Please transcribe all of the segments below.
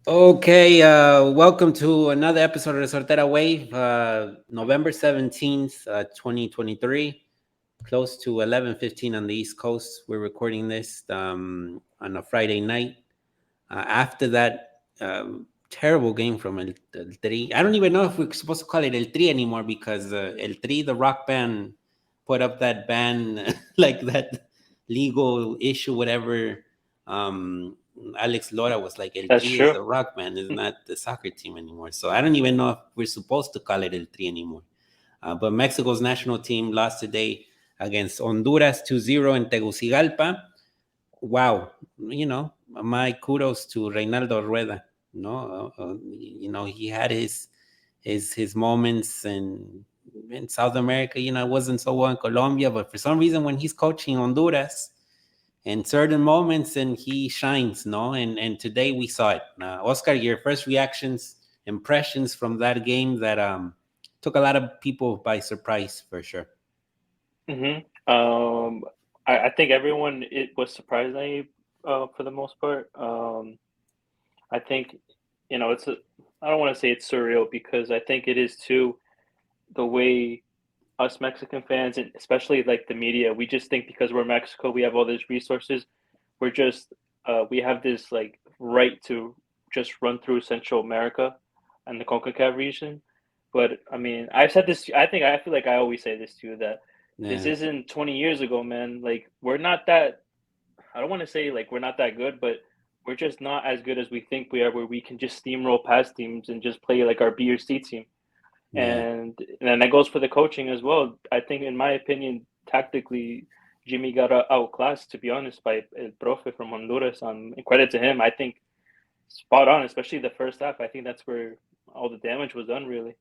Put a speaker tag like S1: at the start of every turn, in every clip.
S1: Okay, welcome to another episode of Resortera Wave, November 17th, 2023, close to 11:15 on the East Coast. We're recording this on a Friday night. After that terrible game from El Tri. I don't even know if we're supposed to call it El Tri anymore because El Tri, the rock band, put up that ban, like that legal issue, whatever. Um, Alex Lora was like, El
S2: That's
S1: Tri is
S2: true.
S1: the rock band, it's not the soccer team anymore. So I don't even know if we're supposed to call it El Tri anymore. But Mexico's national team lost today against Honduras 2-0 in Tegucigalpa. Wow, my kudos to Reinaldo Rueda. He had his moments in South America. It wasn't so well in Colombia, but for some reason, when he's coaching Honduras, in certain moments, and he shines. No, and today we saw it. Oscar, your first reactions, impressions from that game that took a lot of people by surprise for sure.
S2: I think everyone it was surprising for the most part. I think it's I don't want to say it's surreal because I think it is too the way us Mexican fans and especially like the media, we just think because we're Mexico, we have all these resources. We're just we have this like right to just run through Central America and the CONCACAF region. But I mean, I've said this. I feel like I always say this to you that this
S1: Yeah,
S2: isn't 20 years ago, man. Like we're not that. I don't want to say like we're not that good, but we're just not as good as we think we are. Where we can just steamroll past teams and just play like our B or C team,
S1: yeah.
S2: and that goes for the coaching as well. I think, in my opinion, tactically, Jimmy got outclassed. To be honest, by El Profe from Honduras. Credit to him. I think spot on, especially the first half. I think that's where all the damage was done. Really.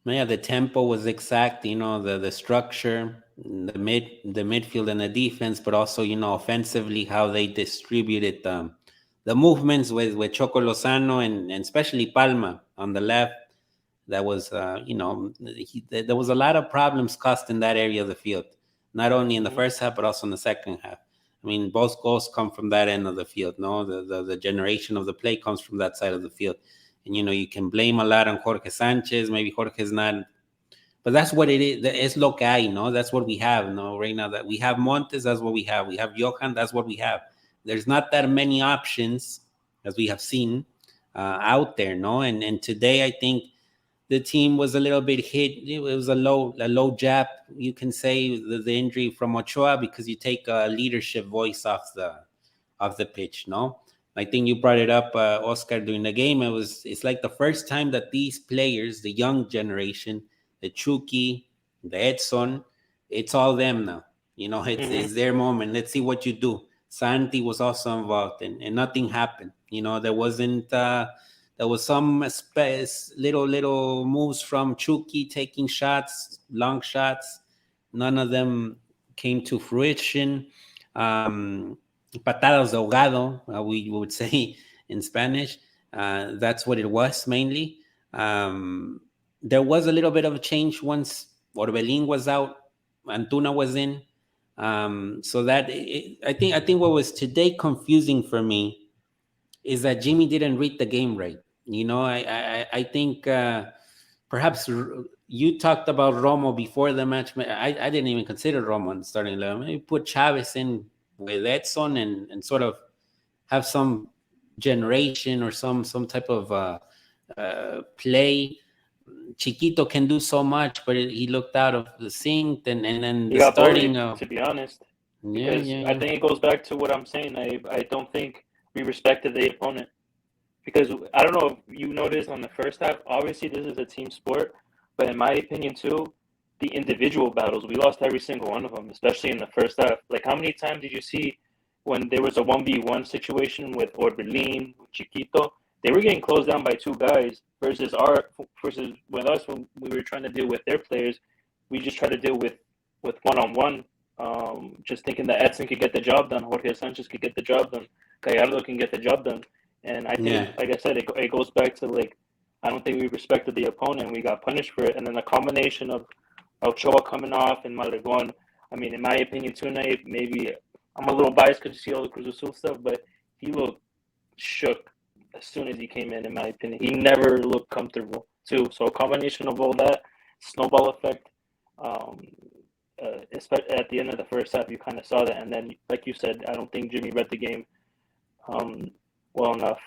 S1: Yeah, the tempo was exact. The structure, the midfield and the defense, but also offensively how they distributed the movements with Choco Lozano and especially Palma on the left. That was there was a lot of problems caused in that area of the field, not only in the
S2: Hmm.
S1: first half but also in the second half. I mean, both goals come from that end of the field. No, the generation of the play comes from that side of the field. And you can blame a lot on Jorge Sanchez. Maybe Jorge's not, but that's what it is. It's lo que hay, no? That's what we have, no? Right now, that we have Montes, that's what we have. We have Johan, that's what we have. There's not that many options, as we have seen, out there, no? And today, I think the team was a little bit hit. It was a low jab, you can say, the injury from Ochoa, because you take a leadership voice off the pitch. No, I think you brought it up, Oscar, during the game. It's like the first time that these players, the young generation, the Chucky, the Edson, it's all them now. It's
S2: Hmm.
S1: their moment. Let's see what you do. Santi was also involved, and nothing happened. There was some space, little moves from Chucky taking shots, long shots. None of them came to fruition. Um, Patadas de ahogado, we would say in Spanish. That's what it was mainly. There was a little bit of a change once Orbelin was out, Antuna was in. So that I think what was today confusing for me is that Jimmy didn't read the game right. I think perhaps you talked about Romo before the match. I didn't even consider Romo in starting 11. Maybe put Chavez in with Edson and sort of have some generation or some type of play. Chiquito can do so much, but he looked out of the sync, and then
S2: He
S1: the
S2: got
S1: starting
S2: bullied,
S1: of
S2: to be honest,
S1: yeah,
S2: because
S1: yeah,
S2: I
S1: yeah.
S2: think it goes back to what I'm saying. I don't think we respected the opponent because I don't know if you noticed on the first half. Obviously, this is a team sport, but in my opinion, too, the individual battles we lost every single one of them, especially in the first half. Like, how many times did you see when there was a 1v1 situation with Orbelin, with Chiquito? They were getting closed down by two guys versus with us when we were trying to deal with their players. We just try to deal with one on one. Just thinking that Edson could get the job done, Jorge Sanchez could get the job done, Gallardo can get the job done. And I think,
S1: Yeah.
S2: like I said, it goes back to like I don't think we respected the opponent. We got punished for it, and then the combination of Ochoa coming off and Malagón. I mean, in my opinion, tonight maybe I'm a little biased because you see all the Cruz Azul stuff, but he looked shook, as soon as he came in my opinion. He never looked comfortable, too. So a combination of all that, snowball effect, um, especially at the end of the first half, you kind of saw that. And then, like you said, I don't think Jimmy read the game um, well enough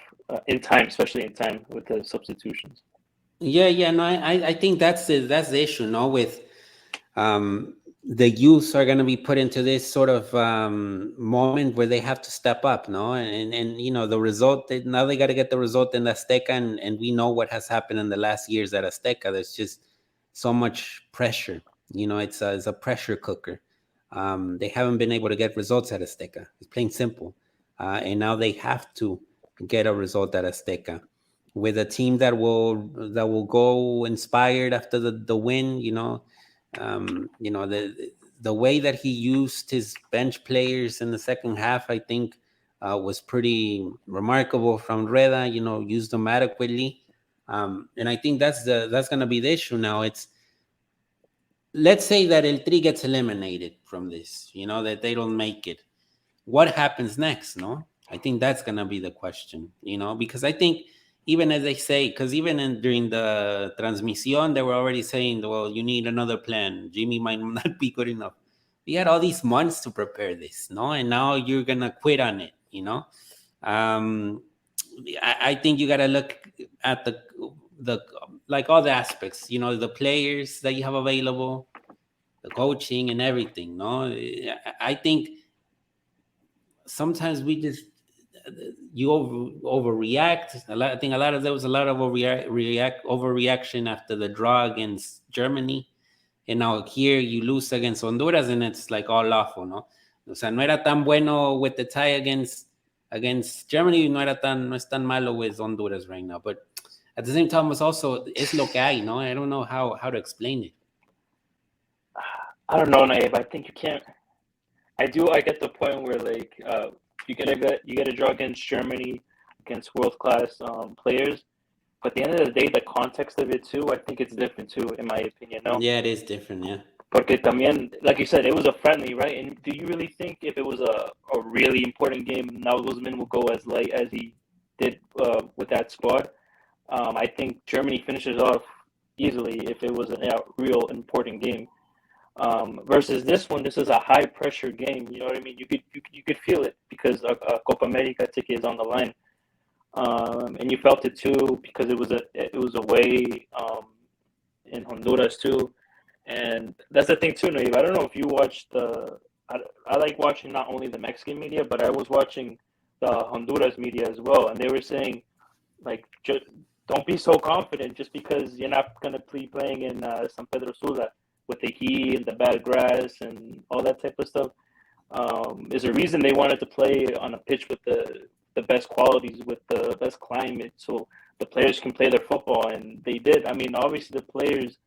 S2: in time, especially in time with the substitutions.
S1: Yeah. No, I think that's the issue. No, with um, the youth are going to be put into this sort of moment where they have to step up, no, and the result. Now they got to get the result in Azteca, and we know what has happened in the last years at Azteca. There's just so much pressure. It's a pressure cooker. They haven't been able to get results at Azteca. It's plain simple, and now they have to get a result at Azteca with a team that will go inspired after the win. The way that he used his bench players in the second half, I think, was pretty remarkable from Reda. Used them adequately, and I think that's going to be the issue now. Let's say that El Tri gets eliminated from this. That they don't make it. What happens next? No, I think that's going to be the question. Because I think, even as they say, because even during the transmission, they were already saying, well, you need another plan. Jimmy might not be good enough. We had all these months to prepare this, no? And now you're going to quit on it, Um, I think you got to look at the like all the aspects, the players that you have available, the coaching and everything, no? I think sometimes you overreact. I think there was a lot of overreaction after the draw against Germany, and now here you lose against Honduras, and it's like all awful, no? O sea, no era tan bueno with the tie against Germany. No es tan malo with Honduras right now, but at the same time, es lo que hay, no? I don't know how to explain it.
S2: I don't know, Nayib. I think you can't. I get the point where you get a draw against Germany, against world class players, but at the end of the day, the context of it too, I think it's different too, in my opinion. No.
S1: Yeah, it is different. Yeah.
S2: Porque también, like you said, it was a friendly, right? And do you really think if it was a really important game, now Guzman will go as late as he did with that squad? I think Germany finishes off easily if it was a real important game. Versus this one, this is a high pressure game. You know what I mean? You could feel it because a Copa America ticket is on the line, and you felt it too because it was away in Honduras too, and that's the thing too, Nayib. I don't know if you watched I like watching not only the Mexican media, but I was watching the Honduras media as well, and they were saying like just don't be so confident just because you're not gonna be playing in San Pedro Sula with the heat and the bad grass and all that type of stuff. There's a reason they wanted to play on a pitch with the best qualities, with the best climate, so the players can play their football, and they did. I mean, obviously the players,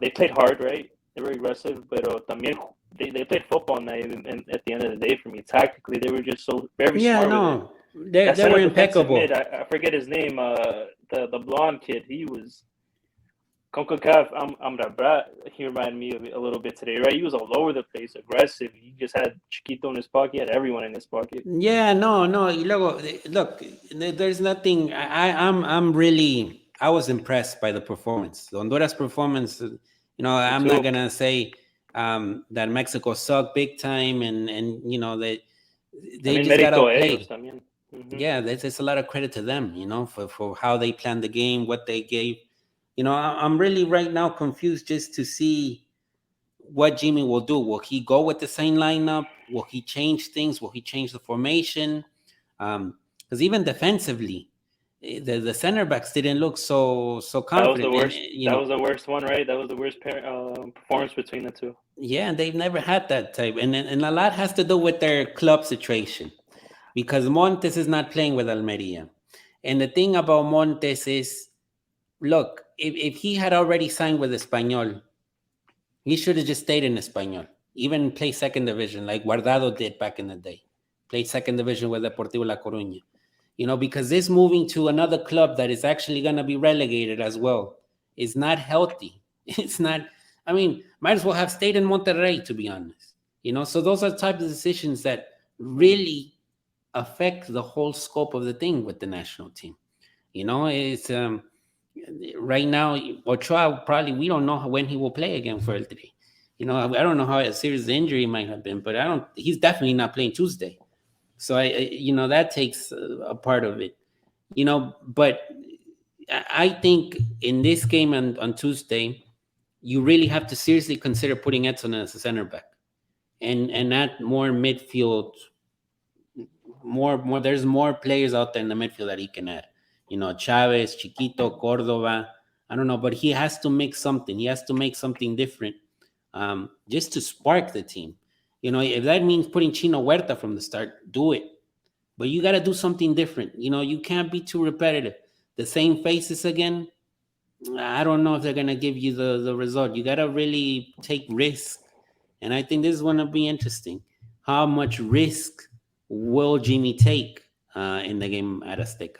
S2: they played hard, right? They were aggressive, but también they played football, and at the end of the day, for me, tactically, they were just so very smart.
S1: No, they were impeccable.
S2: I forget his name, the blonde kid. He was CONCACAF. He reminded me of a little bit today, right? He was all over the place, aggressive. He just had Chiquito in his pocket. He had everyone in his pocket.
S1: Yeah, no. Y luego, look, there's nothing. I was impressed by the performance. The Honduras performance. I'm not gonna say that Mexico sucked big time, and they just got outplayed. Mm-hmm. Yeah, there's a lot of credit to them, for how they planned the game, what they gave. I'm really right now confused just to see what Jimmy will do. Will he go with the same lineup? Will he change things? Will he change the formation? Because even defensively, the center backs didn't look so confident.
S2: That was the worst. That was the worst one, right? That was the worst performance between the two.
S1: Yeah, and they've never had that type, and a lot has to do with their club situation, because Montes is not playing with Almeria, and the thing about Montes is, look, if he had already signed with Español, he should have just stayed in Español, even play second division like Guardado did back in the day. Played second division with Deportivo La Coruña. Because this moving to another club that is actually going to be relegated as well is not healthy. It's not, might as well have stayed in Monterrey, to be honest. So those are the types of decisions that really affect the whole scope of the thing with the national team. It's right now, Ochoa probably, we don't know when he will play again for El Tri. I don't know how serious the injury might have been, but he's definitely not playing Tuesday. So that takes a part of it, but I think in this game on Tuesday, you really have to seriously consider putting Edson as a center back and not more midfield. More. There's more players out there in the midfield that he can add. Chavez, Chiquito, Cordova. I don't know, but he has to make something. He has to make something different, just to spark the team. If that means putting Chino Huerta from the start, do it. But you got to do something different. You can't be too repetitive. The same faces again, I don't know if they're going to give you the result. You got to really take risk. And I think this is going to be interesting. How much risk will Jimmy take in the game at Azteca?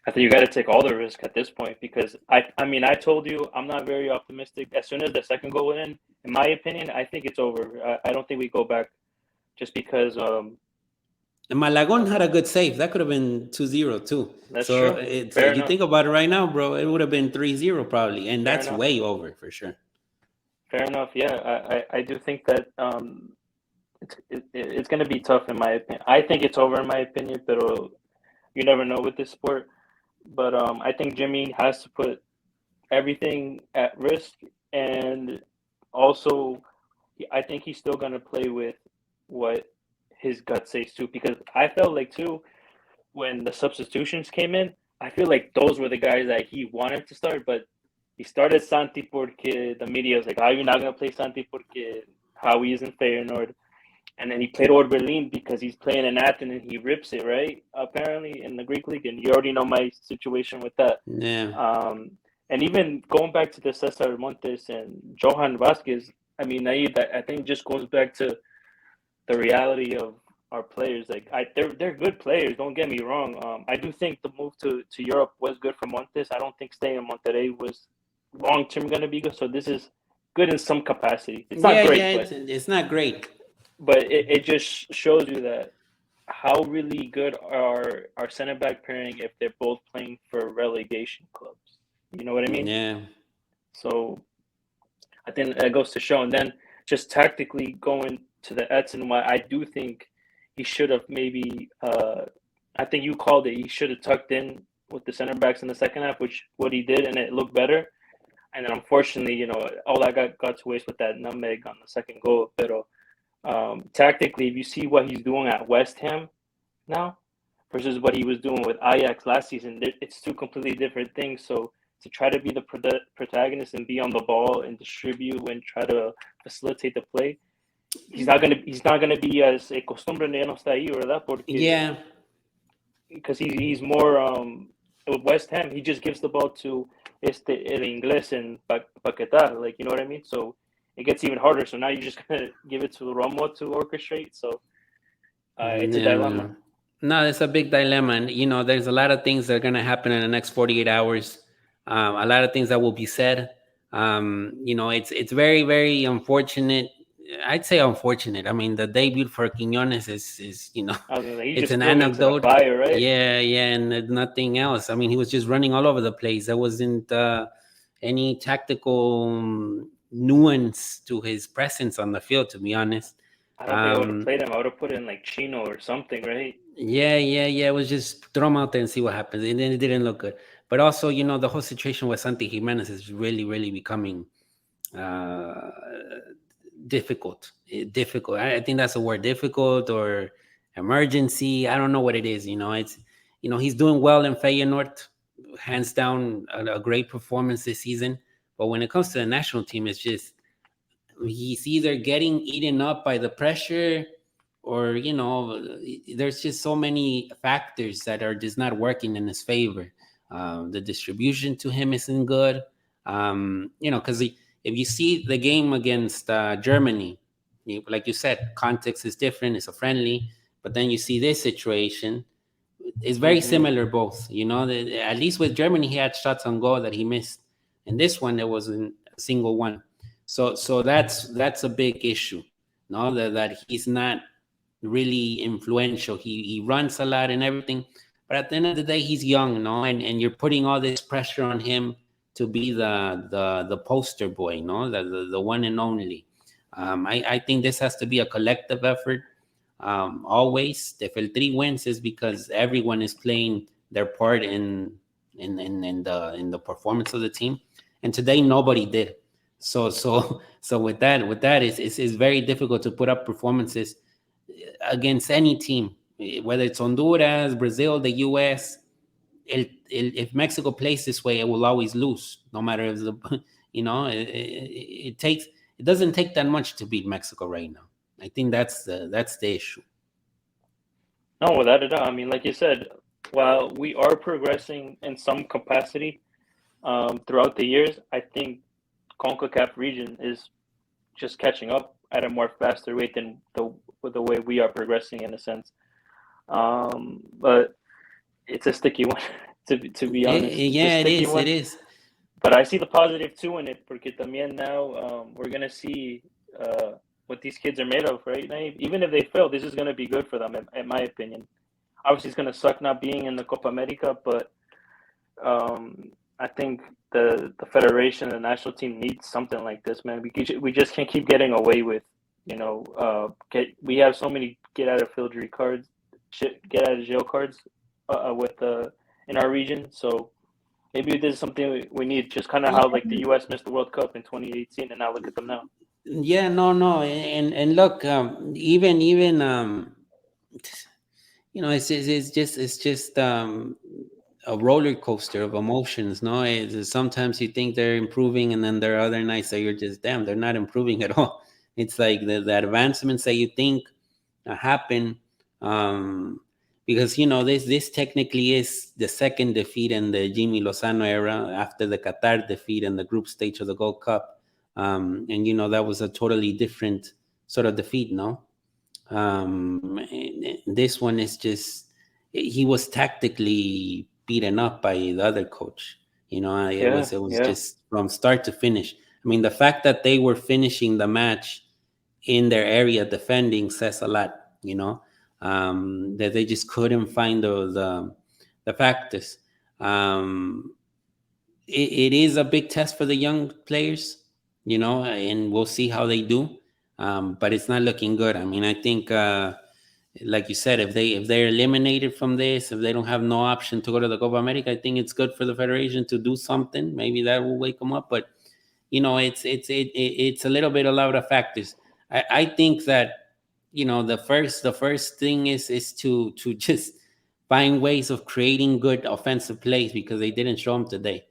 S2: I think you got to take all the risk at this point because I mean, I told you I'm not very optimistic. As soon as the second goal went in my opinion, I think it's over. I don't think we go back just because.
S1: And Malagon had a good save. That could have been 2-0 too.
S2: That's
S1: so
S2: true.
S1: If you think about it right now, bro, it would have been 3-0 probably. And that's way over for sure.
S2: Fair enough. Yeah, I do think that it's going to be tough in my opinion. I think it's over in my opinion, but you never know with this sport. But I think Jimmy has to put everything at risk, and also I think he's still going to play with what his gut says too. Because I felt like too when the substitutions came in, I feel like those were the guys that he wanted to start, but he started Santi porque the media was like, "Oh, you're not going to play Santi porque Howie isn't Feyenoord." And then he played Orbelin because he's playing in Athens and he rips it, right? Apparently in the Greek league. And you already know my situation with that.
S1: Yeah.
S2: And even going back to the Cesar Montes and Johan Vasquez, I mean, Nayib, I think just goes back to the reality of our players. Like, they're good players, don't get me wrong. I do think the move to Europe was good for Montes. I don't think staying in Monterrey was long-term going to be good. So this is good in some capacity. It's not great.
S1: Yeah, it's not great.
S2: But it just shows you that how really good are our center back pairing if they're both playing for relegation clubs. You know what I mean?
S1: Yeah.
S2: So I think that goes to show. And then just tactically going to the Edson, why I do think he should have maybe, I think you called it, he should have tucked in with the center backs in the second half, which what he did, and it looked better. And then unfortunately, all that got to waste with that nutmeg on the second goal. But tactically, if you see what he's doing at West Ham now versus what he was doing with Ajax last season, it's two completely different things. So to try to be the protagonist and be on the ball and distribute and try to facilitate the play, he's not gonna be as a costumbre ya no está ahí, ¿verdad?
S1: Yeah,
S2: because he's more with West Ham. He just gives the ball to el Inglés and Paquetá, like, you know what I mean? So it gets even harder. So now you're just going to give it to Romo to orchestrate. So it's a dilemma.
S1: No, it's a big dilemma. And, there's a lot of things that are going to happen in the next 48 hours. A lot of things that will be said. It's very, very unfortunate. I'd say unfortunate. I mean, the debut for Quiñones is it's an anecdote.
S2: Fire, right?
S1: Yeah, and nothing else. I mean, he was just running all over the place. There wasn't any tactical nuance to his presence on the field, to be honest.
S2: I don't think I would have played him. I would have put in like Chino or something, right?
S1: Yeah. It was just throw him out there and see what happens. And then it didn't look good. But also, the whole situation with Santi Jimenez is really, really becoming difficult. I think that's a word, difficult or emergency. I don't know what it is. It's he's doing well in Feyenoord, hands down a great performance this season. But when it comes to the national team, it's just he's either getting eaten up by the pressure or there's just so many factors that are just not working in his favor. The distribution to him isn't good. Because if you see the game against Germany, like you said, context is different. It's a friendly, but then you see this situation. It's very similar both. At least with Germany, he had shots on goal that he missed. And this one, there wasn't a single one. So that's a big issue. That he's not really influential. He runs a lot and everything, but at the end of the day, he's young, no, and you're putting all this pressure on him to be the poster boy, no, the one and only. I think this has to be a collective effort. Always, if El Tri wins, is because everyone is playing their part in the performance of the team, and today nobody did. So with that, it's very difficult to put up performances against any team, whether it's Honduras, Brazil, the U.S. If Mexico plays this way, it will always lose, no matter if the it doesn't take that much to beat Mexico right now. I think that's the issue.
S2: No, without a doubt. I mean, like you said, while we are progressing in some capacity throughout the years, I think CONCACAF region is just catching up at a more faster rate than the way we are progressing in a sense. But it's a sticky one to be honest.
S1: Yeah, it is. It is.
S2: But I see the positive too in it, porque también now we're gonna see what these kids are made of, right? Even if they fail, this is gonna be good for them, in my opinion. Obviously, it's gonna suck not being in the Copa America, but I think the federation, the national team needs something like this, man. We just can't keep getting away with, we have so many get out of jail cards in our region. So maybe this is something we need. Just kind of how like the U.S. missed the World Cup in 2018, and now look at them now.
S1: Yeah, no, and look, even it's just a roller coaster of emotions. No, sometimes you think they're improving, and then there are other nights that you're just damn, they're not improving at all. It's like the advancements that you think happen, because this technically is the second defeat in the Jimmy Lozano era after the Qatar defeat in the group stage of the Gold Cup, and that was a totally different sort of defeat, no. This one is just he was tactically beaten up by the other coach. It was just from start to finish. I mean, the fact that they were finishing the match in their area defending says a lot. That they just couldn't find the factors. It is a big test for the young players, and we'll see how they do. But it's not looking good. I mean, I think, like you said, if they're eliminated from this, if they don't have no option to go to the Copa America, I think it's good for the federation to do something. Maybe that will wake them up. But it's a little bit a lot of factors. I think that the first thing is to just find ways of creating good offensive plays, because they didn't show them today.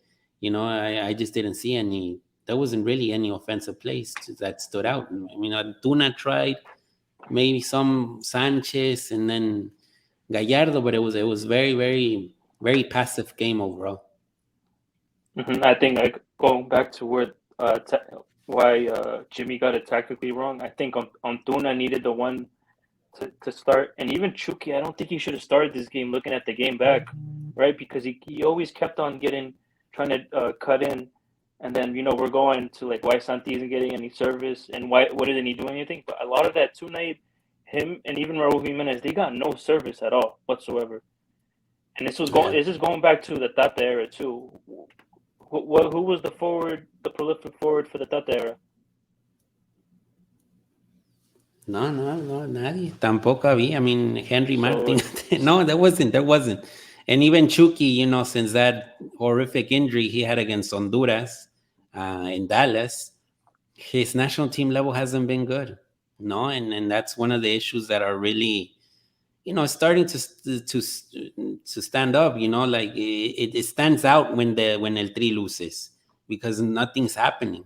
S1: I just didn't see any. There wasn't really any offensive plays that stood out. I mean, Antuna tried, maybe some Sanchez, and then Gallardo, but it was very, very, very passive game overall.
S2: I think going back to why Jimmy got it tactically wrong. I think Antuna needed the one to start, and even Chucky. I don't think he should have started this game. Looking at the game back, right, because he always kept on trying to cut in. And then, we're going to like why Santi isn't getting any service and what isn't he doing anything. But a lot of that too, Nayib, him and even Raul Jimenez, they got no service at all whatsoever. And this is going back to the Tata era too. Who was the prolific forward for the Tata era?
S1: No, nadie. Tampoco había. I mean, Henry Martin. No, there wasn't. And even Chucky, since that horrific injury he had against Honduras in Dallas, his national team level hasn't been good. No, and that's one of the issues that are really, starting to stand up. Like it stands out when El Tri loses, because nothing's happening.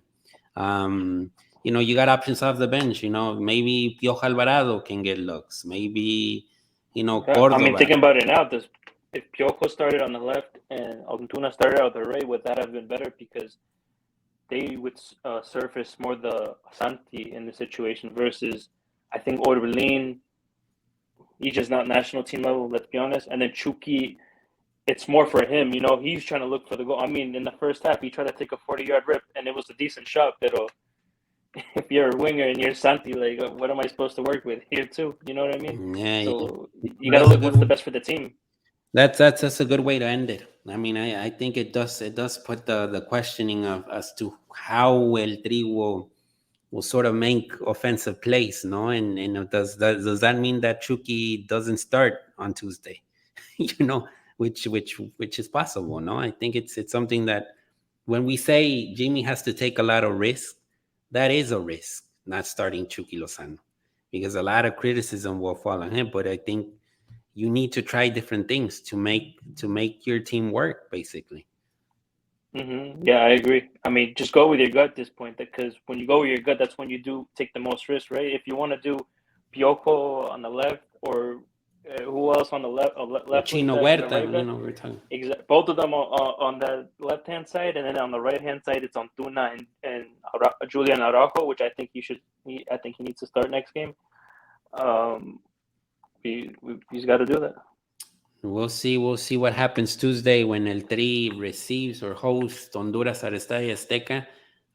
S1: You got options off the bench. Maybe Piojo Alvarado can get looks. Maybe Córdoba.
S2: I mean, thinking about it now, if Piojo started on the left and Antuna started on the right, would that have been better? Because they would surface more the Santi in the situation versus, I think, Orbelin. He's just not national team level, let's be honest. And then Chucky, it's more for him. He's trying to look for the goal. I mean, in the first half, he tried to take a 40-yard rip, and it was a decent shot, but if you're a winger and you're Santi, like what am I supposed to work with here too? You know what I mean?
S1: Yeah,
S2: So you got to
S1: that's a
S2: look
S1: good
S2: what's the
S1: one.
S2: best for the team.
S1: That's a good way to end it. I mean, I think it does put the questioning of as to how El Tri will sort of make offensive plays, no? And does that mean that Chucky doesn't start on Tuesday? you know, which is possible, no? I think it's something that when we say Jimmy has to take a lot of risk, that is a risk, not starting Chucky Lozano, because a lot of criticism will fall on him. But I think you need to try different things to make your team work, basically.
S2: Yeah, I agree. I mean, just go with your gut at this point, because when you go with your gut, that's when you do take the most risk, right? If you want to do Piojo on the left, or who else on the
S1: Or
S2: left wing
S1: Chino
S2: back and the
S1: Huerta,
S2: right back,
S1: we're talking.
S2: both of them on the left hand side, and then on the right hand side, it's on Tuna and Julian Araujo, which I think I think he needs to start next game. Um, he's got to do that.
S1: We'll see. We'll see what happens Tuesday when El Tri receives or hosts Honduras at Estadio Azteca,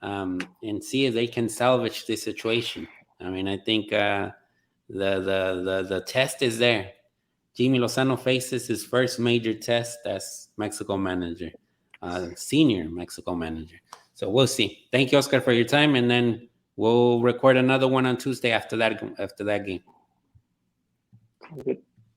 S1: and see if they can salvage this situation. I mean, I think the test is there. Jimmy Lozano faces his first major test as Mexico manager, senior Mexico manager. So we'll see. Thank you, Oscar, for your time, and then we'll record another one on Tuesday after that game.
S2: Good.